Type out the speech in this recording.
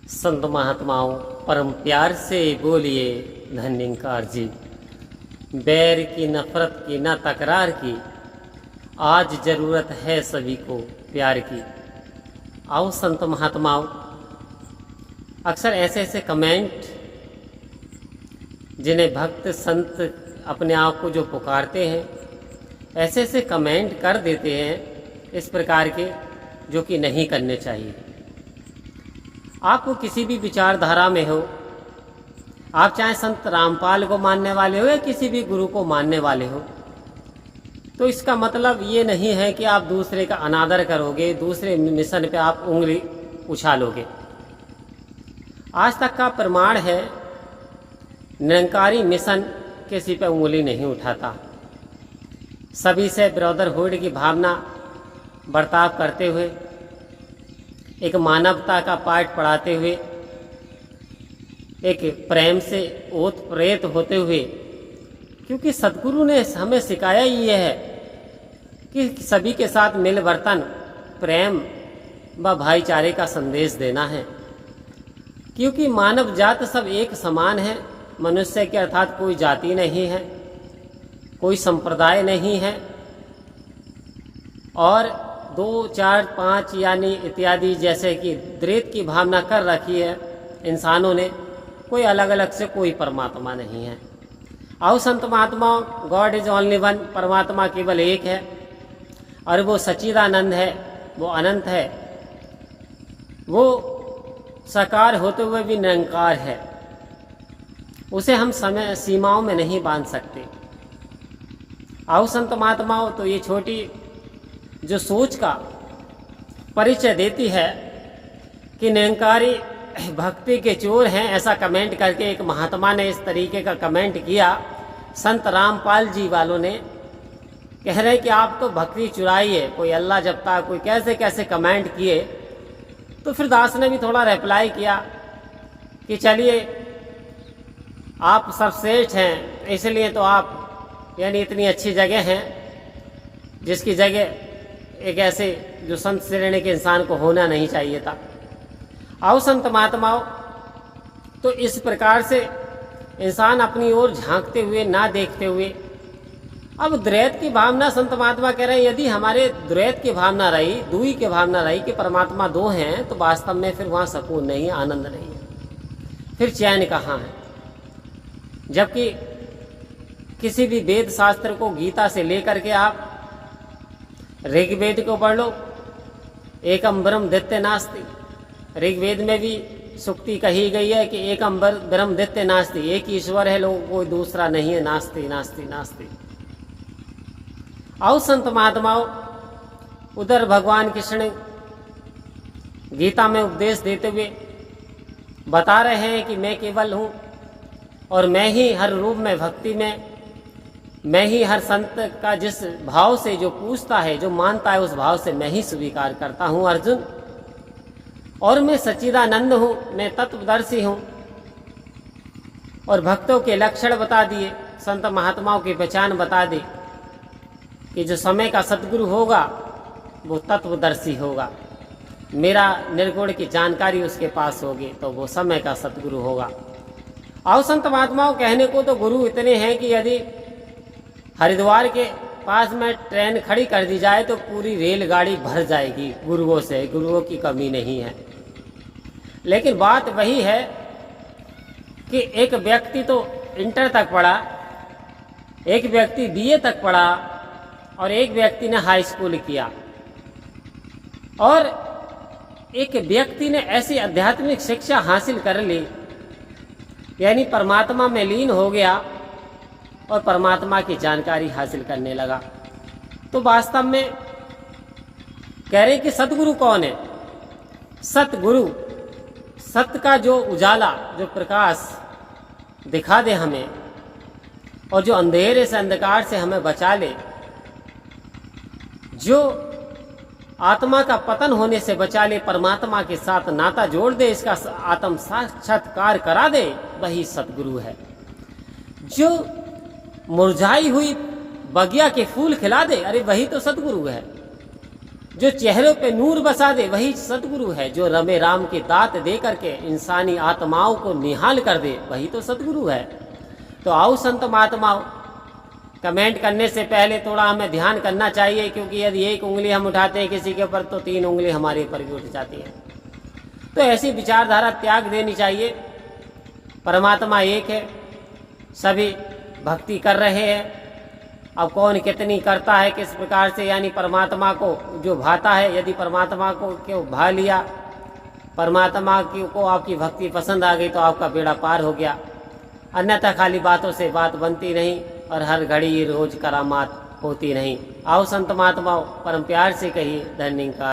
संत महात्माओं परम प्यार से बोलिए धन्यंकार जी। बैर की, नफरत की, न तकरार की, आज जरूरत है सभी को प्यार की। आओ संत महात्माओं, अक्सर ऐसे ऐसे कमेंट जिन्हें भक्त संत अपने आप को जो पुकारते हैं, ऐसे ऐसे कमेंट कर देते हैं इस प्रकार के, जो कि नहीं करने चाहिए। आपको किसी भी विचारधारा में हो, आप चाहे संत रामपाल को मानने वाले हो या किसी भी गुरु को मानने वाले हो, तो इसका मतलब ये नहीं है कि आप दूसरे का अनादर करोगे, दूसरे मिशन पे आप उंगली उछालोगे। आज तक का प्रमाण है, निरंकारी मिशन किसी पे उंगली नहीं उठाता। सभी से ब्रदरहुड की भावना बर्ताव करते हुए, एक मानवता का पाठ पढ़ाते हुए, एक प्रेम से ओत प्रेत होते हुए, क्योंकि सदगुरु ने हमें सिखाया ही यह है कि सभी के साथ मिल वर्तन, प्रेम व भाईचारे का संदेश देना है। क्योंकि मानव जात सब एक समान है, मनुष्य के अर्थात कोई जाति नहीं है, कोई संप्रदाय नहीं है, और 2, 4, 5 यानी इत्यादि जैसे कि द्वैत की भावना कर रखी है इंसानों ने। कोई अलग अलग से कोई परमात्मा नहीं है। आओ संत महात्माओं, गॉड इज ओनली वन, परमात्मा केवल एक है और वो सच्चिदानंद है, वो अनंत है, वो साकार होते हुए भी निरंकार है। उसे हम समय सीमाओं में नहीं बांध सकते। आओ संत महात्माओं, तो ये छोटी जो सोच का परिचय देती है कि निरंकारी भक्ति के चोर हैं, ऐसा कमेंट करके एक महात्मा ने इस तरीके का कमेंट किया। संत रामपाल जी वालों ने कह रहे कि आप तो भक्ति चुराइए, कोई अल्लाह जपता, कोई कैसे कैसे कमेंट किए। तो फिर दास ने भी थोड़ा रिप्लाई किया कि चलिए आप सर्वश्रेष्ठ हैं, इसलिए तो आप यानी इतनी अच्छी जगह हैं जिसकी जगह एक ऐसे जो संत श्रेणी के इंसान को होना नहीं चाहिए था। आओ संत महात्माओं, तो इस प्रकार से इंसान अपनी ओर झांकते हुए, ना देखते हुए, अब द्वैत की भावना, संत महात्मा कह रहे हैं यदि हमारे द्वैत की भावना रही, दुई की भावना रही कि परमात्मा दो हैं, तो वास्तव में फिर वहां सुकून नहीं है, आनंद नहीं है, फिर चैन कहाँ है। जबकि किसी भी वेद शास्त्र को, गीता से लेकर के आप ऋग्वेद को पढ़ लो, एकम ब्रह्म द्वितीय नास्ति। ऋग्वेद में भी सुक्ति कही गई है कि एकम ब्रह्म द्वितीय नास्ति, एक ईश्वर है, लोग कोई दूसरा नहीं है, नास्ति नास्ति नास्ति। आओ संत महात्माओं, उधर भगवान कृष्ण गीता में उपदेश देते हुए बता रहे हैं कि मैं केवल हूं और मैं ही हर रूप में, भक्ति में मैं ही हर संत का जिस भाव से जो पूछता है, जो मानता है, उस भाव से मैं ही स्वीकार करता हूं अर्जुन। और मैं सच्चिदानंद हूं, मैं तत्वदर्शी हूं। और भक्तों के लक्षण बता दिए, संत महात्माओं की पहचान बता दी कि जो समय का सद्गुरु होगा वो तत्वदर्शी होगा। मेरा निर्गुण की जानकारी उसके पास होगी तो वो समय का सद्गुरु होगा। आओ संत महात्माओं, कहने को तो गुरु इतने हैं कि यदि हरिद्वार के पास में ट्रेन खड़ी कर दी जाए तो पूरी रेलगाड़ी भर जाएगी गुरुओं से, गुरुओं की कमी नहीं है। लेकिन बात वही है कि एक व्यक्ति तो इंटर तक पढ़ा, एक व्यक्ति बीए तक पढ़ा और एक व्यक्ति ने हाई स्कूल किया, और एक व्यक्ति ने ऐसी आध्यात्मिक शिक्षा हासिल कर ली, यानी परमात्मा में लीन हो गया और परमात्मा की जानकारी हासिल करने लगा। तो वास्तव में कह रहे कि सतगुरु कौन है? सतगुरु, सत्य का जो उजाला, जो प्रकाश दिखा दे हमें, और जो अंधेरे से, अंधकार से हमें बचा ले, जो आत्मा का पतन होने से बचा ले, परमात्मा के साथ नाता जोड़ दे, इसका आत्म साक्षात्कार करा दे, वही सतगुरु है। जो मुरझाई हुई बगिया के फूल खिला दे, अरे वही तो सतगुरु है। जो चेहरों पे नूर बसा दे वही सतगुरु है। जो रमे राम की दात दे करके इंसानी आत्माओं को निहाल कर दे वही तो सतगुरु है। तो आओ संत महात्माओं, कमेंट करने से पहले थोड़ा हमें ध्यान करना चाहिए, क्योंकि यदि एक उंगली हम उठाते हैं किसी के ऊपर तो 3 उंगली हमारे ऊपर भी उठ जाती है। तो ऐसी विचारधारा त्याग देनी चाहिए। परमात्मा एक है, सभी भक्ति कर रहे हैं। अब कौन कितनी करता है किस प्रकार से, यानी परमात्मा को जो भाता है, यदि परमात्मा को क्यों भा लिया, परमात्मा को आपकी भक्ति पसंद आ गई तो आपका बेड़ा पार हो गया। अन्यथा खाली बातों से बात बनती नहीं और हर घड़ी रोज करामात होती नहीं। आओ संत महात्माओं, परम प्यार से कहिए धन्यवाद।